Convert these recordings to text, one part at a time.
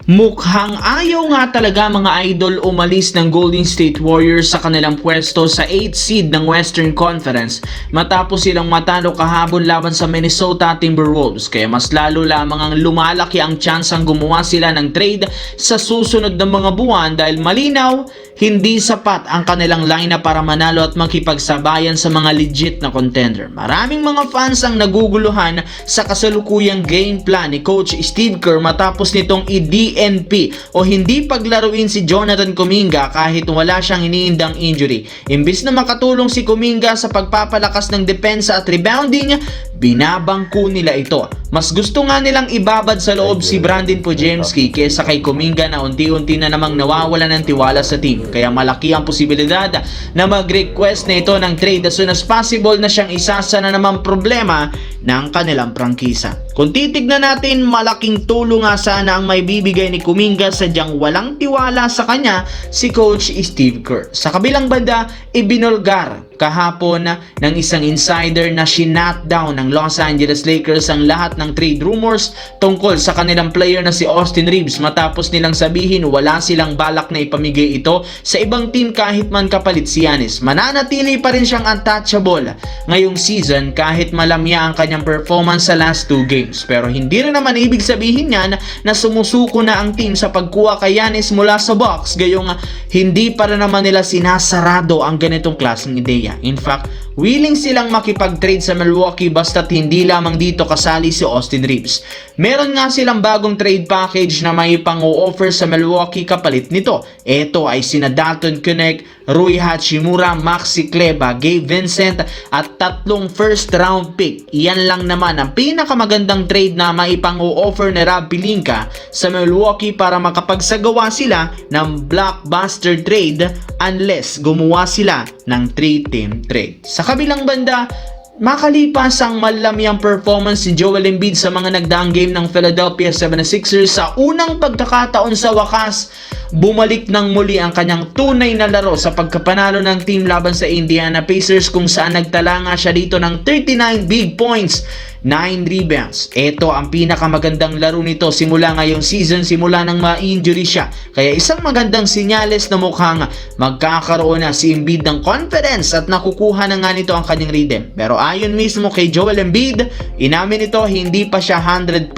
Mukhang ayaw nga talaga mga idol umalis ng Golden State Warriors sa kanilang pwesto sa 8th seed ng Western Conference matapos silang matalo kahapon laban sa Minnesota Timberwolves, kaya mas lalo lamang ang lumalaki ang tsansang gumawa sila ng trade sa susunod na mga buwan dahil malinaw hindi sapat ang kanilang lineup para manalo at makipagsabayan sa mga legit na contender. Maraming mga fans ang naguguluhan sa kasalukuyang game plan ni Coach Steve Kerr matapos nitong i-DNP o hindi paglaruin si Jonathan Kuminga kahit wala siyang iniindang injury. Imbis na makatulong si Kuminga sa pagpapalakas ng depensa at rebounding, binabangko nila ito. Mas gusto nga nilang ibabad sa loob si Brandon Podziemski kesa kay Kuminga na unti-unti na namang nawawala ng tiwala sa team. Kaya malaki ang posibilidad na mag-request na ito ng trade as soon as possible na siyang isasa na naman problema ng kanilang prangkisa. Kung titignan natin, malaking tulong nga sana ang may bibigay ni Kuminga, sadyang walang tiwala sa kanya si Coach Steve Kerr. Sa kabilang banda, ibinulgar kahapon ng isang insider na shinut down ng Los Angeles Lakers ang lahat ng trade rumors tungkol sa kanilang player na si Austin Reeves matapos nilang sabihin wala silang balak na ipamigay ito sa ibang team kahit man kapalit si Giannis. Mananatili pa rin siyang untouchable ngayong season kahit malamya ang kanyang performance sa last 2 games. Pero hindi rin naman ibig sabihin yan na sumusuko na ang team sa pagkuha kay Giannis mula sa Bucks, gayong hindi pa rin naman nila sinasarado ang ganitong klaseng ideya. In fact, willing silang makipag-trade sa Milwaukee basta't hindi lamang dito kasali si Austin Reeves. Meron nga silang bagong trade package na may pang-o-offer sa Milwaukee kapalit nito. Ito ay sina Dalton Keuchel, Rui Hachimura, Maxi Kleber, Gabe Vincent at 3 first round pick. Iyan lang naman ang pinakamagandang trade na may pang-o-offer ni Rob Pelinka sa Milwaukee para makapagsagawa sila ng blockbuster trade unless gumawa sila ng 3-team trade. Sa kabilang banda, makalipas ang malamyang performance si Joel Embiid sa mga nagdaang game ng Philadelphia 76ers, sa unang pagkakataon sa wakas, bumalik ng muli ang kanyang tunay na laro sa pagkapanalo ng team laban sa Indiana Pacers, kung saan nagtala nga siya dito ng 39 big points, 9 rebounds. Ito ang pinakamagandang laro nito simula ngayong season, simula nang ma-injury siya. Kaya isang magandang sinyales na mukhang magkakaroon na si Embiid ng confidence at nakukuha na nga nito ang kanyang rhythm. Pero ayon mismo kay Joel Embiid, inamin ito hindi pa siya 100%.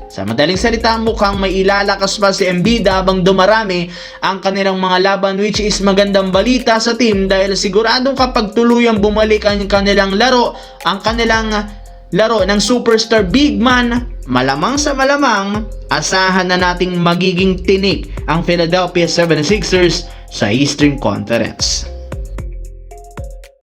Sa madaling salita, mukhang may ilalakas pa si Embiid habang dumarami ang kanilang mga laban, which is magandang balita sa team dahil siguradong kapag tuluyang bumalik ang kanilang laro, ang kanilang laro ng superstar big man, malamang sa malamang, asahan na nating magiging tinik ang Philadelphia 76ers sa Eastern Conference.